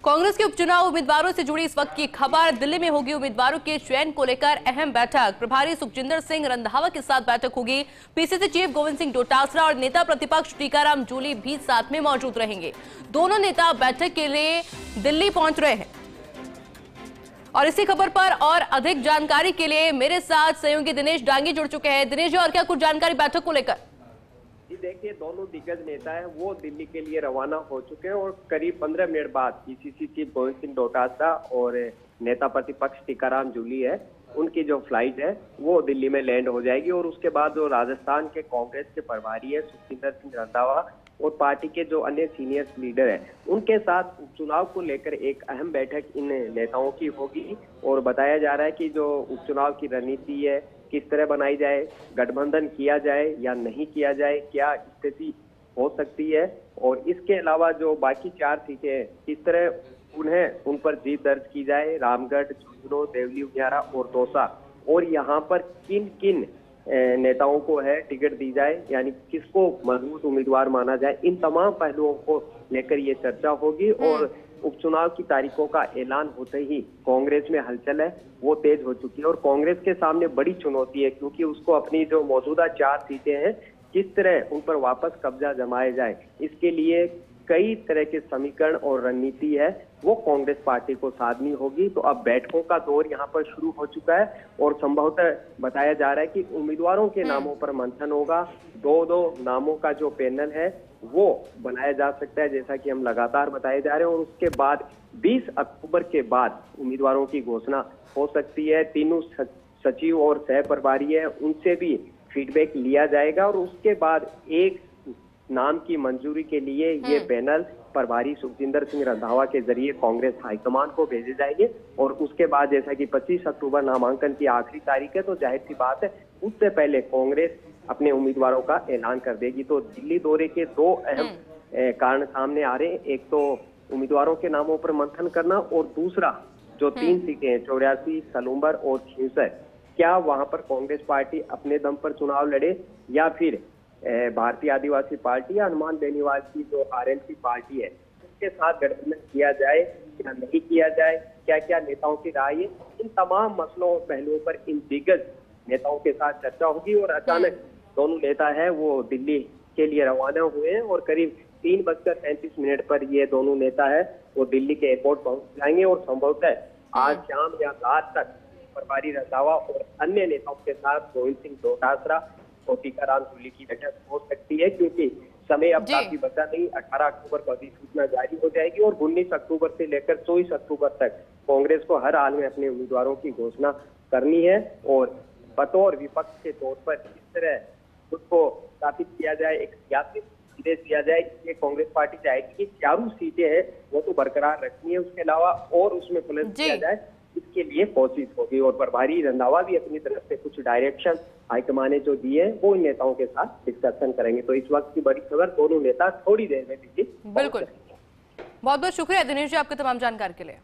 कांग्रेस के उपचुनाव उम्मीदवारों से जुड़ी इस वक्त की खबर। दिल्ली में होगी उम्मीदवारों के चयन को लेकर अहम बैठक। प्रभारी सुखजिंदर सिंह रंधावा के साथ बैठक होगी। पीसीसी चीफ गोविंद सिंह डोटासरा और नेता प्रतिपक्ष टीकाराम जूली भी साथ में मौजूद रहेंगे। दोनों नेता बैठक के लिए दिल्ली पहुंच रहे हैं। और इसी खबर पर और अधिक जानकारी के लिए मेरे साथ सहयोगी दिनेश डांगी जुड़ चुके हैं। दिनेश जी, और क्या कुछ जानकारी बैठक को लेकर? जी देखिए, दोनों दिग्गज नेता हैं वो दिल्ली के लिए रवाना हो चुके हैं और करीब 15 मिनट बाद पीसीसी चीफ गोविंद सिंह डोटासरा और नेता प्रतिपक्ष टीकाराम जूली है, उनकी जो फ्लाइट है वो दिल्ली में लैंड हो जाएगी। और उसके बाद जो राजस्थान के कांग्रेस के प्रभारी है सुखजिंदर सिंह रंधावा और पार्टी के जो अन्य सीनियर लीडर हैं, उनके साथ उपचुनाव को लेकर एक अहम बैठक इन नेताओं की होगी। और बताया जा रहा है कि जो उपचुनाव की रणनीति है किस तरह बनाई जाए, गठबंधन किया जाए या नहीं किया जाए, क्या स्थिति हो सकती है, और इसके अलावा जो बाकी 4 सीटें हैं किस तरह उन पर जीत दर्ज की जाए, रामगढ़, झुंझुनू, देवली उनियारा और दौसा, और यहाँ पर किन किन नेताओं को है टिकट दी जाए, यानी किसको मजबूत उम्मीदवार माना जाए, इन तमाम पहलुओं को लेकर ये चर्चा होगी। और उपचुनाव की तारीखों का ऐलान होते ही कांग्रेस में हलचल है वो तेज हो चुकी है। और कांग्रेस के सामने बड़ी चुनौती है, क्योंकि उसको अपनी जो मौजूदा 4 सीटें हैं किस तरह उन पर वापस कब्जा जमाया जाए, इसके लिए कई तरह के समीकरण और रणनीति है वो कांग्रेस पार्टी को साधनी होगी। तो अब बैठकों का दौर यहाँ पर शुरू हो चुका है और संभवतः बताया जा रहा है कि उम्मीदवारों के नामों पर मंथन होगा। 2-2 नामों का जो पैनल है वो बनाया जा सकता है, जैसा कि हम लगातार बताए जा रहे हैं। और उसके बाद 20 अक्टूबर के बाद उम्मीदवारों की घोषणा हो सकती है। तीनों सचिव और सह प्रभारी है उनसे भी फीडबैक लिया जाएगा और उसके बाद एक नाम की मंजूरी के लिए ये पैनल प्रभारी सुखजिंदर सिंह रंधावा के जरिए कांग्रेस हाईकमान को भेजे जाएंगे। और उसके बाद जैसा कि 25 अक्टूबर नामांकन की आखिरी तारीख है, तो जाहिर सी बात है उससे पहले कांग्रेस अपने उम्मीदवारों का ऐलान कर देगी। तो दिल्ली दौरे के 2 अहम कारण सामने आ रहे हैं। एक तो उम्मीदवारों के नामों पर मंथन करना, और दूसरा जो 3 सीटें हैं 84, सलूम्बर और खींवसर, क्या वहां पर कांग्रेस पार्टी अपने दम पर चुनाव लड़े या फिर भारतीय आदिवासी पार्टी या हनुमान बेनीवाल की जो आरएलपी पार्टी है उसके साथ गठबंधन किया जाए या नहीं किया जाए, क्या क्या नेताओं की राय है, इन तमाम मसलों और पहलुओं पर इन दिग्गज नेताओं के साथ चर्चा होगी। और अचानक दोनों नेता है वो दिल्ली के लिए रवाना हुए हैं और करीब 3:37 पर ये दोनों नेता है वो दिल्ली के एयरपोर्ट पहुंच जाएंगे। और संभवतः आज शाम या रात तक प्रभारी रंधावा और अन्य नेताओं के साथ गोविंद सिंह डोटासरा और टीकाराम जूली की बैठक हो सकती है, क्योंकि समय अब काफी बचा नहीं। 18 अक्टूबर को अधिसूचना जारी हो जाएगी और 19 अक्टूबर से लेकर 24 अक्टूबर तक कांग्रेस को हर हाल में अपने उम्मीदवारों की घोषणा करनी है। और बतौर विपक्ष के तौर पर किस तरह खुद को स्थापित किया जाए, एक सियासी संदेश दिया जाए, इसलिए कांग्रेस पार्टी चाहेगी कि 4 सीटें हैं वो तो बरकरार रखनी है, उसके अलावा और उसमें प्लस किया जाए, इसके लिए कोशिश होगी। और प्रभारी रंधावा भी अपनी तरफ से कुछ डायरेक्शन हाईकमान ने जो दिए हैं वो इन नेताओं के साथ डिस्कशन करेंगे। तो इस वक्त की बड़ी खबर, दोनों नेता थोड़ी देर में दिल्ली। बिल्कुल, बहुत बहुत शुक्रिया दिनेश जी आपके तमाम जानकारी के लिए।